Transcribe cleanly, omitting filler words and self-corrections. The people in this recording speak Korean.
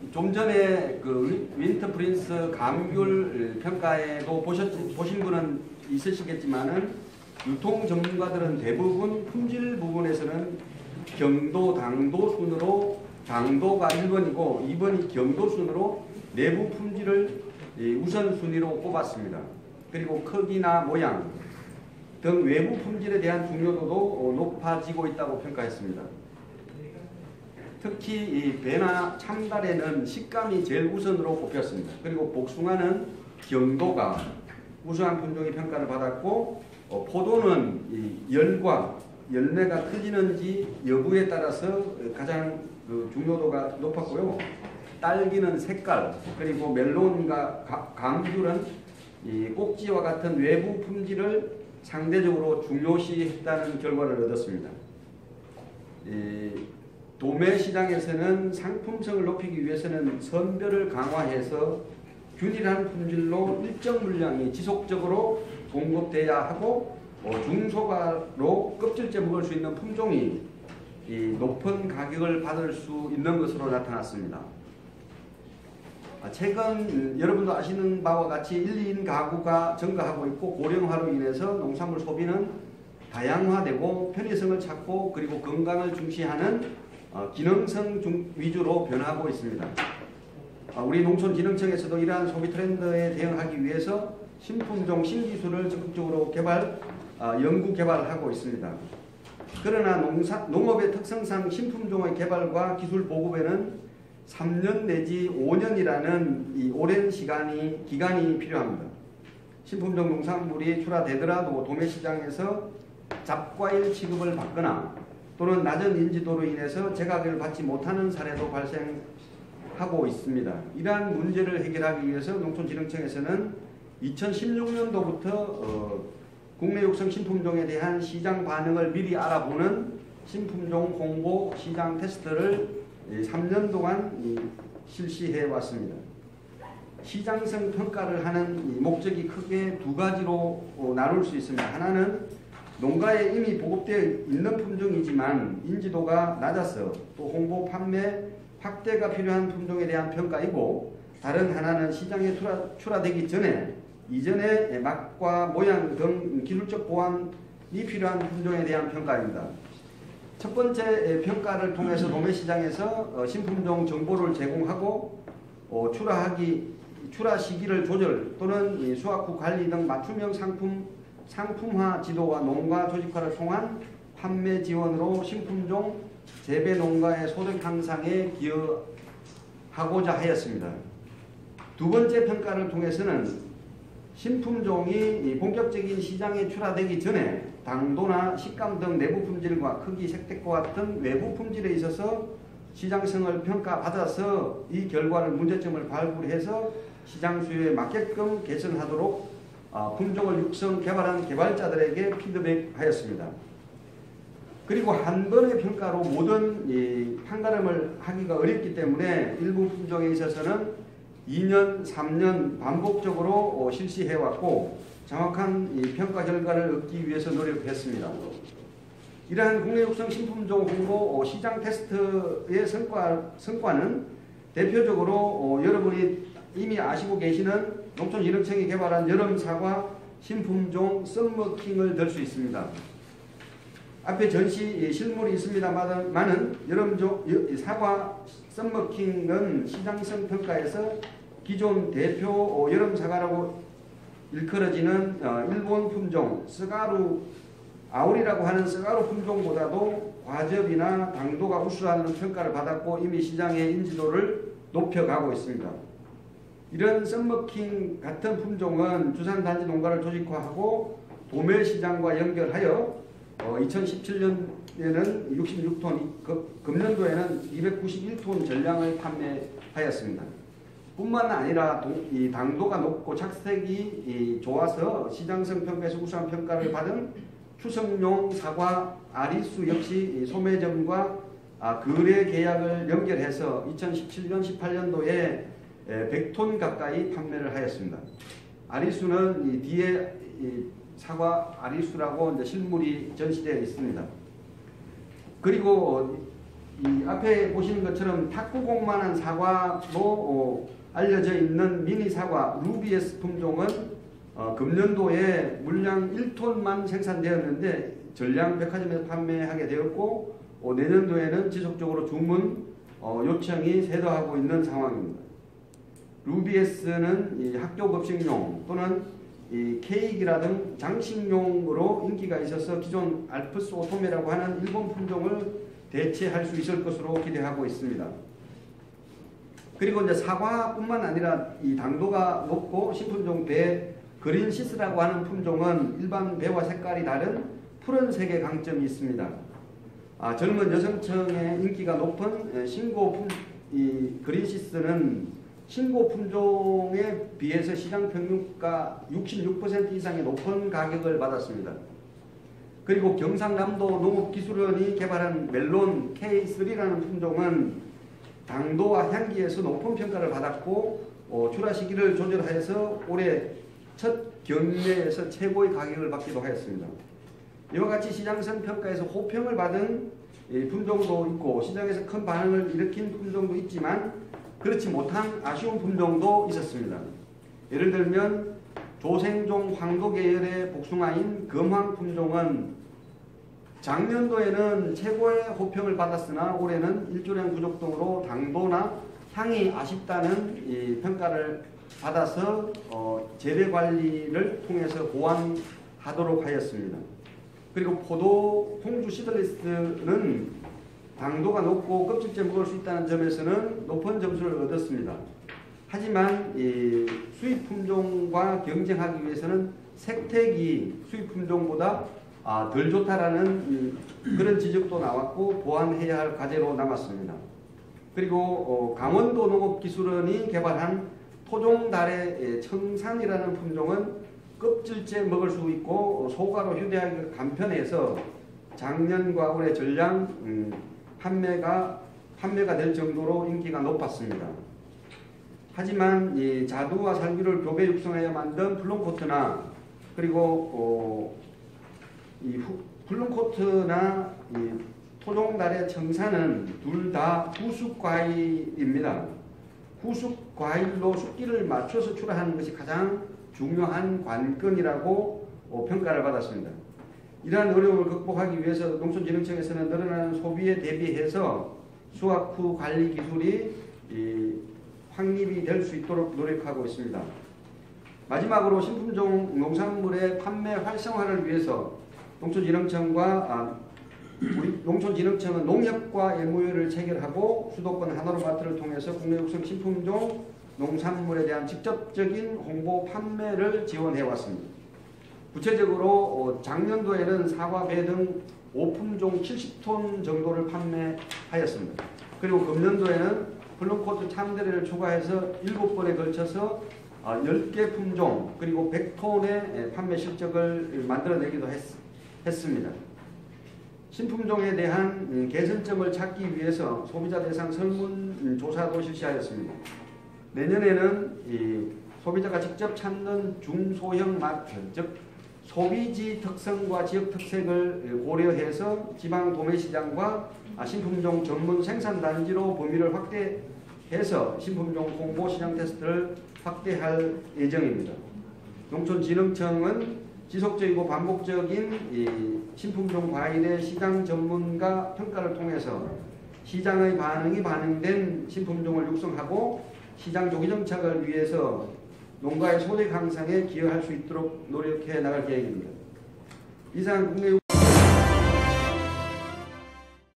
좀 전에 그 윈터 프린스 감귤 평가에도 보신 분은 있으시겠지만은 유통 전문가들은 대부분 품질 부분에서는 경도, 당도 순으로 당도가 1번이고 2번이 경도 순으로 내부 품질을 우선순위로 꼽았습니다. 그리고 크기나 모양 등 외부 품질에 대한 중요도도 높아지고 있다고 평가했습니다. 특히 이 배나 참다래는 식감이 제일 우선으로 꼽혔습니다. 그리고 복숭아는 경도가 우수한 품종이 평가를 받았고 포도는 이 열과 열매가 커지는지 여부에 따라서 가장 중요도가 높았고요. 딸기는 색깔, 그리고 멜론과 감귤은 이 꼭지와 같은 외부 품질을 상대적으로 중요시했다는 결과를 얻었습니다. 도매 시장에서는 상품성을 높이기 위해서는 선별을 강화해서 균일한 품질로 일정 물량이 지속적으로 공급돼야 하고 중소가로 껍질째 먹을 수 있는 품종이 높은 가격을 받을 수 있는 것으로 나타났습니다. 최근 여러분도 아시는 바와 같이 1, 2인 가구가 증가하고 있고 고령화로 인해서 농산물 소비는 다양화되고 편의성을 찾고 그리고 건강을 중시하는 기능성 위주로 변하고 있습니다. 우리 농촌진흥청에서도 이러한 소비 트렌드에 대응하기 위해서 신품종 신기술을 적극적으로 연구 개발하고 있습니다. 그러나 농업의 특성상 신품종의 개발과 기술 보급에는 3년 내지 5년이라는 이 오랜 기간이 필요합니다. 신품종 농산물이 출하되더라도 도매시장에서 잡과일 취급을 받거나 또는 낮은 인지도로 인해서 제가격을 받지 못하는 사례도 발생하고 있습니다. 이러한 문제를 해결하기 위해서 농촌진흥청에서는 2016년도부터 국내 육성 신품종에 대한 시장 반응을 미리 알아보는 신품종 홍보 시장 테스트를 3년 동안 실시해 왔습니다. 시장성 평가를 하는 목적이 크게 두 가지로 나눌 수 있습니다. 하나는 농가에 이미 보급되어 있는 품종이지만 인지도가 낮아서 또 홍보, 판매, 확대가 필요한 품종에 대한 평가이고, 다른 하나는 시장에 출하되기 전에 이전의 맛과 모양 등 기술적 보완이 필요한 품종에 대한 평가입니다. 첫 번째 평가를 통해서 도매시장에서 신품종 정보를 제공하고 출하 시기를 조절 또는 수확 후 관리 등 맞춤형 상품화 지도와 농가 조직화를 통한 판매 지원으로 신품종 재배 농가의 소득 향상에 기여하고자 하였습니다. 두 번째 평가를 통해서는 신품종이 본격적인 시장에 출하되기 전에 당도나 식감 등 내부 품질과 크기, 색택과 같은 외부 품질에 있어서 시장성을 평가받아서 이 결과를 문제점을 발굴해서 시장 수요에 맞게끔 개선하도록 품종을 육성 개발한 개발자들에게 피드백하였습니다. 그리고 한 번의 평가로 모든 판가름을 하기가 어렵기 때문에 일부 품종에 있어서는 2년, 3년 반복적으로 실시해왔고 정확한 평가 결과를 얻기 위해서 노력했습니다. 이러한 국내 육성 신품종 홍보 시장 테스트의 성과는 대표적으로 여러분이 이미 아시고 계시는 농촌진흥청이 개발한 여름 사과 신품종 썸머킹을 들 수 있습니다. 앞에 전시 실물이 있습니다만은 여름 사과 썸머킹은 시장성 평가에서 기존 대표 여름 사과라고 일컬어지는 일본 품종 스가루 아오리라고 하는 스가루 품종보다도 과즙이나 당도가 우수하다는 평가를 받았고 이미 시장의 인지도를 높여가고 있습니다. 이런 썸머킹 같은 품종은 주산단지 농가를 조직화하고 도매시장과 연결하여 2017년에는 66톤, 금년도에는 291톤 전량을 판매하였습니다. 뿐만 아니라 이 당도가 높고 착색이 좋아서 시장성 평가에서 우수한 평가를 받은 추석용 사과 아리수 역시 소매점과 거래 계약을 연결해서 2017년, 18년도에 100톤 가까이 판매를 하였습니다. 아리수는 이 뒤에 사과 아리수라고 이제 실물이 전시되어 있습니다. 그리고 이 앞에 보시는 것처럼 탁구공만한 사과로 알려져 있는 미니 사과 루비에스 품종은 금년도에 물량 1톤만 생산되었는데 전량 백화점에서 판매하게 되었고 내년도에는 지속적으로 주문 요청이 쇄도하고 있는 상황입니다. 루비에스는 이 학교 급식용 또는 이 케이크라 등 장식용으로 인기가 있어서 기존 알프스 오토메라고 하는 일본 품종을 대체할 수 있을 것으로 기대하고 있습니다. 그리고 이제 사과뿐만 아니라 이 당도가 높고 신품종 배 그린시스라고 하는 품종은 일반 배와 색깔이 다른 푸른색의 강점이 있습니다. 젊은 여성층의 인기가 높은 신고 이 그린시스는 신고 품종에 비해서 시장 평균가 66% 이상의 높은 가격을 받았습니다. 그리고 경상남도 농업기술원이 개발한 멜론 K3라는 품종은 당도와 향기에서 높은 평가를 받았고 출하 시기를 조절하여서 올해 첫 경매에서 최고의 가격을 받기도 하였습니다. 이와 같이 시장선 평가에서 호평을 받은 품종도 있고 시장에서 큰 반응을 일으킨 품종도 있지만 그렇지 못한 아쉬운 품종도 있었습니다. 예를 들면 조생종 황도 계열의 복숭아인 금황 품종은 작년도에는 최고의 호평을 받았으나 올해는 일조량 부족 등으로 당도나 향이 아쉽다는 평가를 받아서 재배 관리를 통해서 보완하도록 하였습니다. 그리고 포도 홍주 시들리스는 당도가 높고 껍질째 먹을 수 있다는 점에서는 높은 점수를 얻었습니다. 하지만 이 수입 품종과 경쟁하기 위해서는 색택이 수입 품종보다 덜 좋다라는 그런 지적도 나왔고 보완해야 할 과제로 남았습니다. 그리고 강원도 농업기술원이 개발한 토종달의 청산이라는 품종은 껍질째 먹을 수 있고 소가로 휴대하기 간편해서 작년과 올해 전량 판매가 될 정도로 인기가 높았습니다. 하지만 이 자두와 살균을 교배 육성하여 만든 플럼코트나 그리고 이 플럼코트나 이 토종달의 청산은 둘 다 후숙과일입니다. 후숙과일로 숫기를 맞춰서 출하하는 것이 가장 중요한 관건이라고 평가를 받았습니다. 이러한 어려움을 극복하기 위해서 농촌진흥청에서는 늘어나는 소비에 대비해서 수확 후 관리 기술이 확립이 될 수 있도록 노력하고 있습니다. 마지막으로 신품종 농산물의 판매 활성화를 위해서 우리 농촌진흥청은 농협과 MOU를 체결하고 수도권 하나로마트를 통해서 국내 육성 신품종 농산물에 대한 직접적인 홍보 판매를 지원해 왔습니다. 구체적으로 작년도에는 사과, 배 등 5품종 70톤 정도를 판매하였습니다. 그리고 금년도에는 플럼코트 참대를 추가해서 7번에 걸쳐서 10개 품종 그리고 100톤의 판매 실적을 만들어내기도 했습니다. 신품종에 대한 개선점을 찾기 위해서 소비자 대상 설문조사도 실시하였습니다. 내년에는 소비자가 직접 찾는 중소형 마트, 즉 소비지 특성과 지역 특색을 고려해서 지방 도매시장과 신품종 전문 생산단지로 범위를 확대해서 신품종 홍보 시장 테스트를 확대할 예정입니다. 농촌진흥청은 지속적이고 반복적인 신품종 과일의 시장 전문가 평가를 통해서 시장의 반응이 반영된 신품종을 육성하고 시장 조기 정착을 위해서 농가의 소득 향상에 기여할 수 있도록 노력해 나갈 계획입니다. 이상 국내